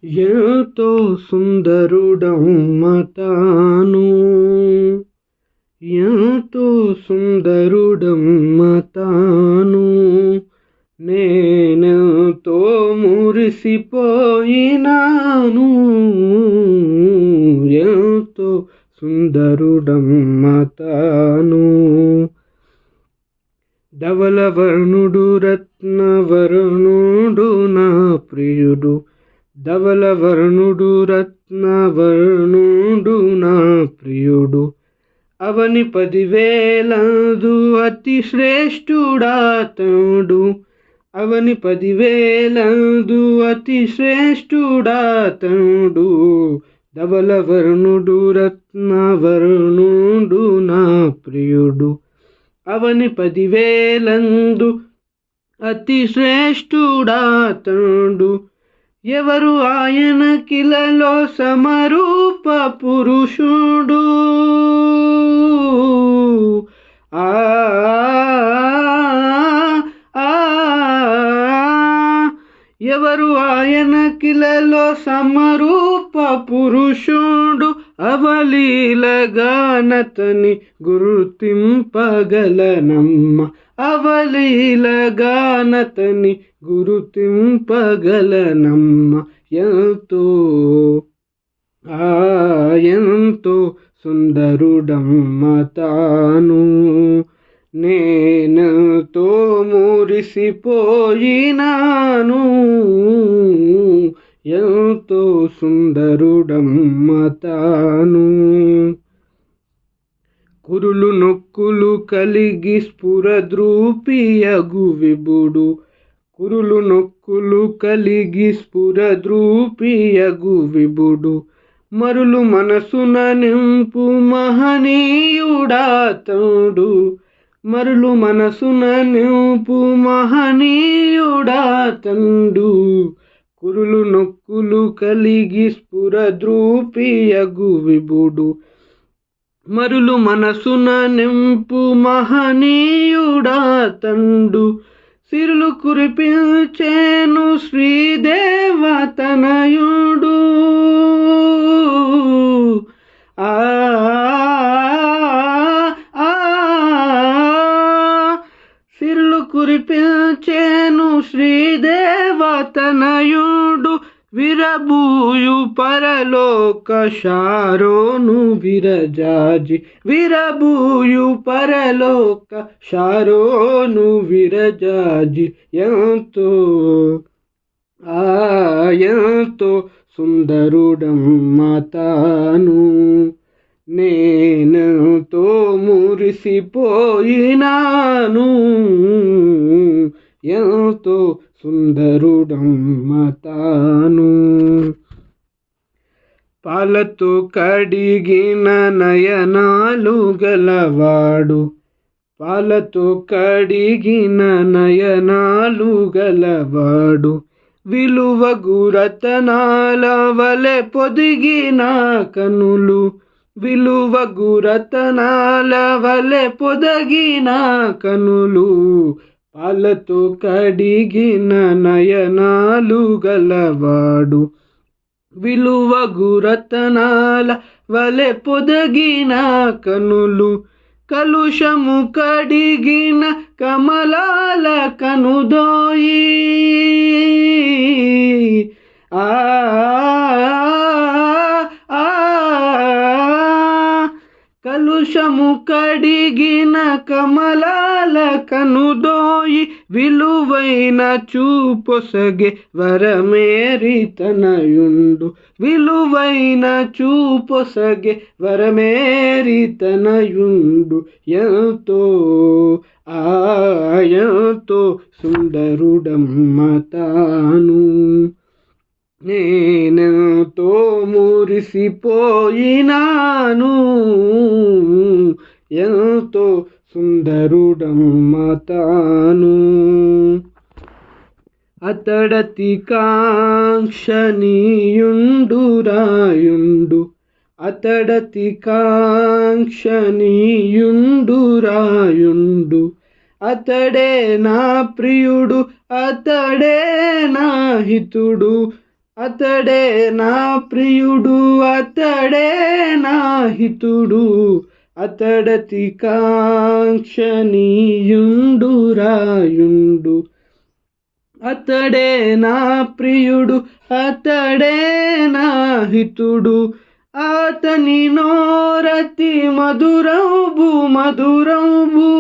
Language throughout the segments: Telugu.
ఎంతో సుందరుడమ్మ తాను, ఎంతో సుందరుడమ్మ తాను, నేనెంతో మురిసిపోయినాను. ఎంతో సుందరుడమ్మ తాను, ధవలవర్ణుడు రత్నవర్ణుడు నా ప్రియుడు, ధవలవర్ణుడు రత్నవర్ణుడు నా ప్రియుడు, అవని 10,000 అతి శ్రేష్ఠుడాతడు, అవని 10,000 అతి శ్రేష్ఠుడాతడు, ధవలవర్ణుడు రత్నవర్ణుడు నా ప్రియుడు, అవని 10,000 అతి శ్రేష్ఠుడాతడు, ఎవరు ఆయన కిలలో సమరూప పురుషుడు, ఎవరు ఆయన కిలలో సమరూప పురుషుడు, అవలీలగానతని గుర్తింపగలనమ్మ, అవలీలగానతని గుర్తింపగలనమ్మ. ఎంతో సుందరుడమ్మ తాను, నేనెంతో మురిసిపోయినాను. ఎంతో సుందరుడమ్మ తాను, కురులు నొక్కులు కలిగి స్ఫురద్రూపియగు విభుడు, కురులు నొక్కులు కలిగి స్ఫురద్రూపియగు విభుడు, మరులు మనసున నింపు మహనీయుడాతడు, మరులు మనసున నింపు మహనీయుడాతడు, కురులు నొక్కులు కలిగి స్ఫురద్రూపియగు విభుడు, మరులు మనసున నింపు మహనీయుడాతడు, సిరులు కురిపించేను శ్రీదేవతనయుడు, సిరులు కురిపించేను శ్రీదేవతనయుడు, విరబూయు పరలోక శారోను విరజాజి, విరబూయు పరలోక శారోను విరజాజి, ఎంతో సుందరుడమ్మ తాను, నేనెంతో మురిసిపోయినాను. ఎంతో సుందరుడమ్మ తాను, పాలతో కడిగిన నయనాలు గలవాడు, పాలతో కడిగిన నయనాలు గలవాడు, విలువగు రతనాల వలె పొదిగిన కనులు, విలువగు రతనాల వలె పొదిగిన కనులు, పాలతో కడిగిన నయనాలు గలవాడు, విలువగు రతనాల వలె పొదిగిన కనులు, కలుషము కడిగిన కమలాల కనుదోయి, కలుషము కడిగిన కమలాల కనుదోయి, విలువైన చూపొసగే వరమేరి తనయుండు, విలువైన చూపొసగే వరమేరి తనయుండు, ఎంతో సుందరుడమ్మ తాను, నేనెంతో మురిసిపోయినాను. ఎంతో సుందరుడమ్మ తాను, అతడతి కాంక్షణీయుండు రాయుండు, అతడతి కాంక్షణీయుండు రాయుండు, అతడే నా ప్రియుడు, అతడే నా హితుడు, అతడే నా ప్రియుడు, అతడే నా హితుడు, అతడతి కాంక్షణీయుండురాయుండు. అతడే నా ప్రియుడు, అతడే నా హితుడు, అతని నోరతి మధురంబు మధురంబు.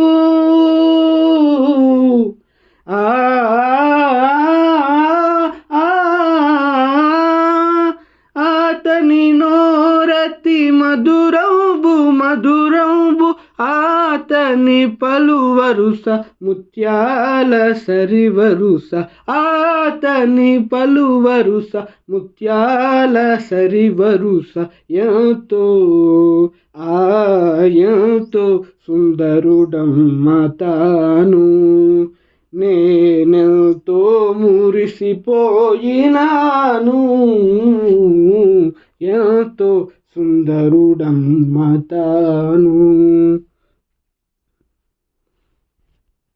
ఆ అతని నోరతి మధురంబు మధురంబు, అతని పలువరుస ముత్యాల సరివరుస, అతని పలువరుస ముత్యాల సరివరుస. ఎంతో ఎంతో సుందరుడమ్మ తాను, నేనెంతో మురిసిపోయినాను. ఎంతో సుందరుడమ్మ తాను.